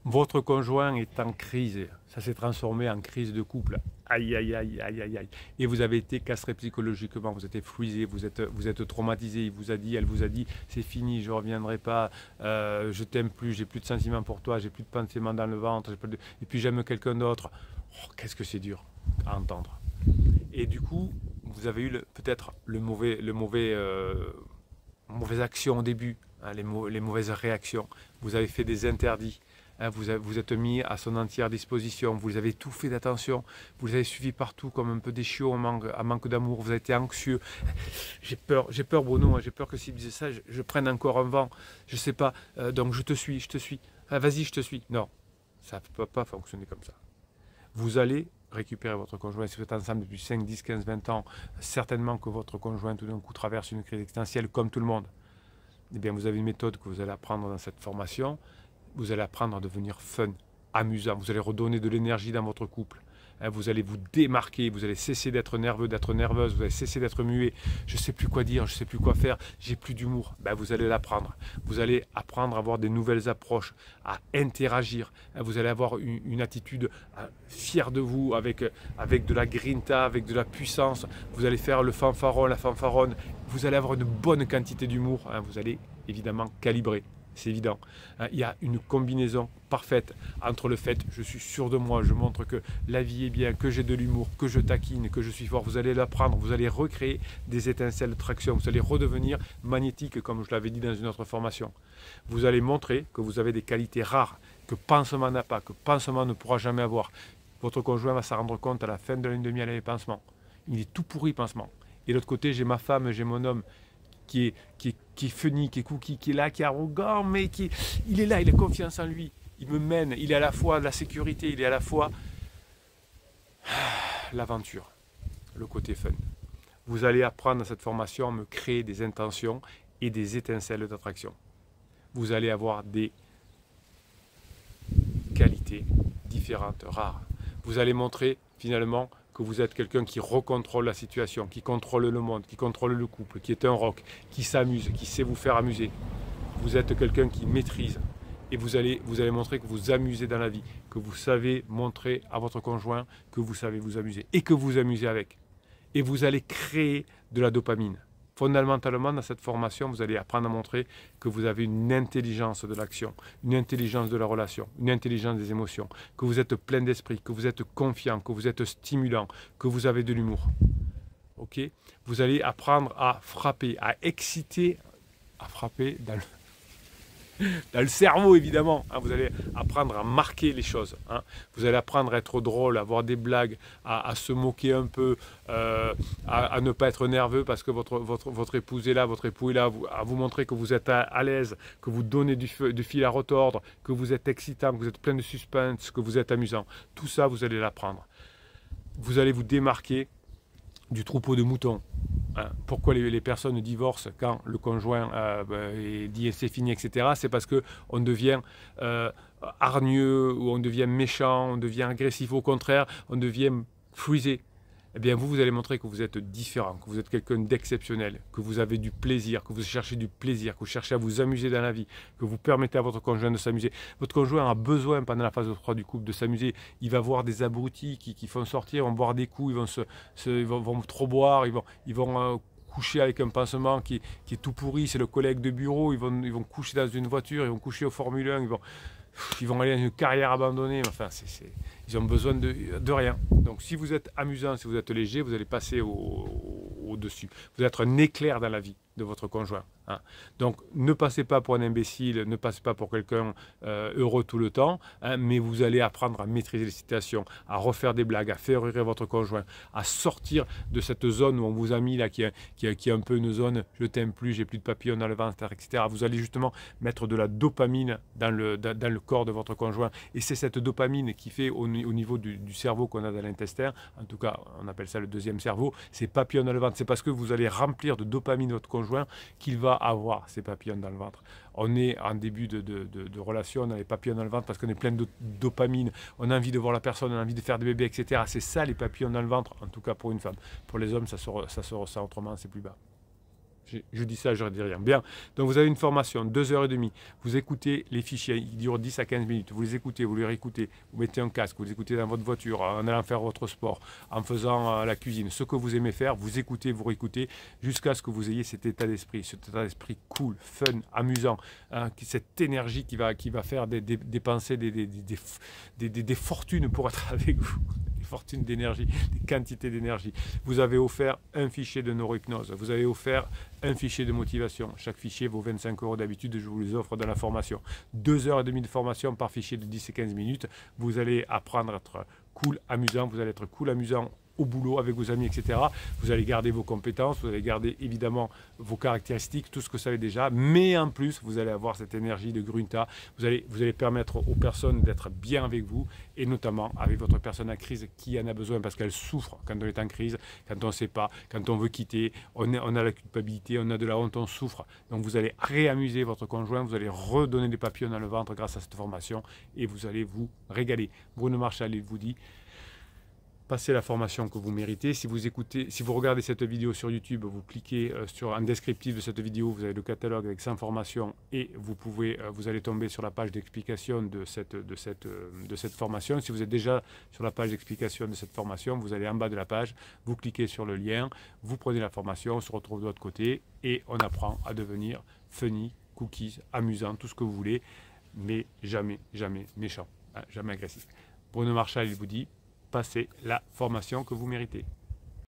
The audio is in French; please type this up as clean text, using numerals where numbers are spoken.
Votre conjoint est en crise. Ça s'est transformé en crise de couple. Aïe, aïe, aïe, aïe, aïe, aïe. Et vous avez été castré psychologiquement, vous êtes frustré, vous êtes traumatisé. Il vous a dit, elle vous a dit, c'est fini, je ne reviendrai pas, je t'aime plus, j'ai plus de sentiments pour toi, j'ai plus de sentiments dans le ventre, et puis j'aime quelqu'un d'autre. Oh, qu'est-ce que c'est dur à entendre. Et du coup, vous avez eu peut-être mauvaise action au début, hein, les mauvaises réactions. Vous avez fait des interdits. Hein, vous êtes mis à son entière disposition, vous avez tout fait d'attention, vous les avez suivis partout comme un peu des chiots en manque d'amour, vous avez été anxieux. J'ai peur Bruno, hein, j'ai peur que s'il me disait ça, je prenne encore un vent, je sais pas, donc je te suis. Ah, vas-y, je te suis. Non, ça ne peut pas fonctionner comme ça. Vous allez récupérer votre conjoint. Si vous êtes ensemble depuis 5, 10, 15, 20 ans, certainement que votre conjoint tout d'un coup traverse une crise existentielle comme tout le monde. Eh bien, vous avez une méthode que vous allez apprendre dans cette formation. Vous allez apprendre à devenir fun, amusant. Vous allez redonner de l'énergie dans votre couple. Vous allez vous démarquer, vous allez cesser d'être nerveux, d'être nerveuse, vous allez cesser d'être muet. Je ne sais plus quoi dire, je ne sais plus quoi faire, j'ai plus d'humour. Vous allez l'apprendre. Vous allez apprendre à avoir des nouvelles approches, à interagir. Vous allez avoir une attitude fière de vous, avec de la grinta, avec de la puissance. Vous allez faire le fanfaron, la fanfaronne. Vous allez avoir une bonne quantité d'humour. Vous allez évidemment calibrer. C'est évident. Il y a une combinaison parfaite entre le fait je suis sûr de moi, je montre que la vie est bien, que j'ai de l'humour, que je taquine, que je suis fort. Vous allez l'apprendre, vous allez recréer des étincelles de traction, vous allez redevenir magnétique comme je l'avais dit dans une autre formation. Vous allez montrer que vous avez des qualités rares, que Pansement n'a pas, que Pansement ne pourra jamais avoir. Votre conjoint va s'en rendre compte à la fin de la lune de miel avec Pansement. Il est tout pourri Pansement. Et de l'autre côté, j'ai ma femme, j'ai mon homme qui est funny, qui est cookie, qui est là, qui est arrogant, mais il est là, il a confiance en lui. Il me mène, il est à la fois la sécurité, il est à la fois l'aventure, le côté fun. Vous allez apprendre dans cette formation à me créer des intentions et des étincelles d'attraction. Vous allez avoir des qualités différentes, rares. Vous allez montrer finalement que vous êtes quelqu'un qui recontrôle la situation, qui contrôle le monde, qui contrôle le couple, qui est un rock, qui s'amuse, qui sait vous faire amuser. Vous êtes quelqu'un qui maîtrise et vous allez montrer que vous amusez dans la vie, que vous savez montrer à votre conjoint que vous savez vous amuser et que vous amusez avec. Et vous allez créer de la dopamine. Fondamentalement, dans cette formation, vous allez apprendre à montrer que vous avez une intelligence de l'action, une intelligence de la relation, une intelligence des émotions, que vous êtes plein d'esprit, que vous êtes confiant, que vous êtes stimulant, que vous avez de l'humour. Ok? Vous allez apprendre à frapper, à exciter, à frapper dans le cerveau évidemment. Vous allez apprendre à marquer les choses. Vous allez apprendre à être drôle, à avoir des blagues, à se moquer un peu, à ne pas être nerveux parce que votre épouse est là, votre époux est là, à vous montrer que vous êtes à l'aise, que vous donnez du fil à retordre, que vous êtes excitant, que vous êtes plein de suspense, que vous êtes amusant. Tout ça, vous allez l'apprendre. Vous allez vous démarquer du troupeau de moutons. Pourquoi les personnes divorcent quand le conjoint dit c'est fini, etc. C'est parce qu'on devient hargneux, ou on devient méchant, on devient agressif. Au contraire, on devient frisé. Eh bien, vous allez montrer que vous êtes différent, que vous êtes quelqu'un d'exceptionnel, que vous avez du plaisir, que vous cherchez du plaisir, que vous cherchez à vous amuser dans la vie, que vous permettez à votre conjoint de s'amuser. Votre conjoint a besoin, pendant la phase de 3 du couple, de s'amuser. Il va voir des abrutis qui font sortir, vont boire des coups, ils vont trop boire, ils vont coucher avec un pansement qui est tout pourri, c'est le collègue de bureau, ils vont coucher dans une voiture, ils vont coucher au Formule 1, ils vont aller dans une carrière abandonnée. Enfin, ils ont besoin de rien. Donc si vous êtes amusant, si vous êtes léger, vous allez passer au-dessus. Vous allez être un éclair dans la vie de votre conjoint. Donc ne passez pas pour un imbécile, ne passez pas pour quelqu'un heureux tout le temps, mais vous allez apprendre à maîtriser les situations, à refaire des blagues, à faire rire votre conjoint, à sortir de cette zone où on vous a mis là, qui est un peu une zone je t'aime plus, j'ai plus de papillons dans le ventre, etc. Vous allez justement mettre de la dopamine dans le corps de votre conjoint, et c'est cette dopamine qui fait au niveau du cerveau qu'on a dans l'intestin, en tout cas on appelle ça le deuxième cerveau, c'est papillons dans le ventre. C'est parce que vous allez remplir de dopamine votre conjoint qu'il va avoir ces papillons dans le ventre. On est en début de relation, on a les papillons dans le ventre parce qu'on est plein de dopamine, on a envie de voir la personne, on a envie de faire des bébés, etc. C'est ça les papillons dans le ventre, en tout cas pour une femme. Pour les hommes, ça se ressent autrement, c'est plus bas. Je dis ça, je ne dis rien. Bien, donc vous avez une formation, 2h30, vous écoutez les fichiers, ils durent 10 à 15 minutes, vous les écoutez, vous les réécoutez, vous mettez un casque, vous les écoutez dans votre voiture, en allant faire votre sport, en faisant la cuisine, ce que vous aimez faire, vous écoutez, vous réécoutez, jusqu'à ce que vous ayez cet état d'esprit cool, fun, amusant, hein, cette énergie qui va faire dépenser des fortunes pour être avec vous. Fortune d'énergie, des quantités d'énergie. Vous avez offert un fichier de neurohypnose, vous avez offert un fichier de motivation. Chaque fichier vaut 25 € d'habitude, je vous les offre dans la formation. 2h30 de formation par fichier de 10 et 15 minutes. Vous allez apprendre à être cool, amusant, vous allez être cool, amusant au boulot avec vos amis, etc. Vous allez garder vos compétences, vous allez garder évidemment vos caractéristiques, tout ce que vous savez déjà, mais en plus, vous allez avoir cette énergie de Grunta. Vous allez permettre aux personnes d'être bien avec vous, et notamment avec votre personne en crise qui en a besoin parce qu'elle souffre quand on est en crise, quand on ne sait pas, quand on veut quitter, on a la culpabilité, on a de la honte, on souffre. Donc vous allez réamuser votre conjoint, vous allez redonner des papillons dans le ventre grâce à cette formation, et vous allez vous régaler. Bruno Marchal, il vous dit: passez la formation que vous méritez. Si vous regardez cette vidéo sur YouTube, vous cliquez sur un descriptif de cette vidéo, vous avez le catalogue avec 100 formations, et vous allez tomber sur la page d'explication de cette formation. Si vous êtes déjà sur la page d'explication de cette formation, vous allez en bas de la page, vous cliquez sur le lien, vous prenez la formation, on se retrouve de l'autre côté et on apprend à devenir funny, cookies, amusant, tout ce que vous voulez, mais jamais, jamais méchant, hein, jamais agressif. Bruno Marchal, il vous dit: passez la formation que vous méritez.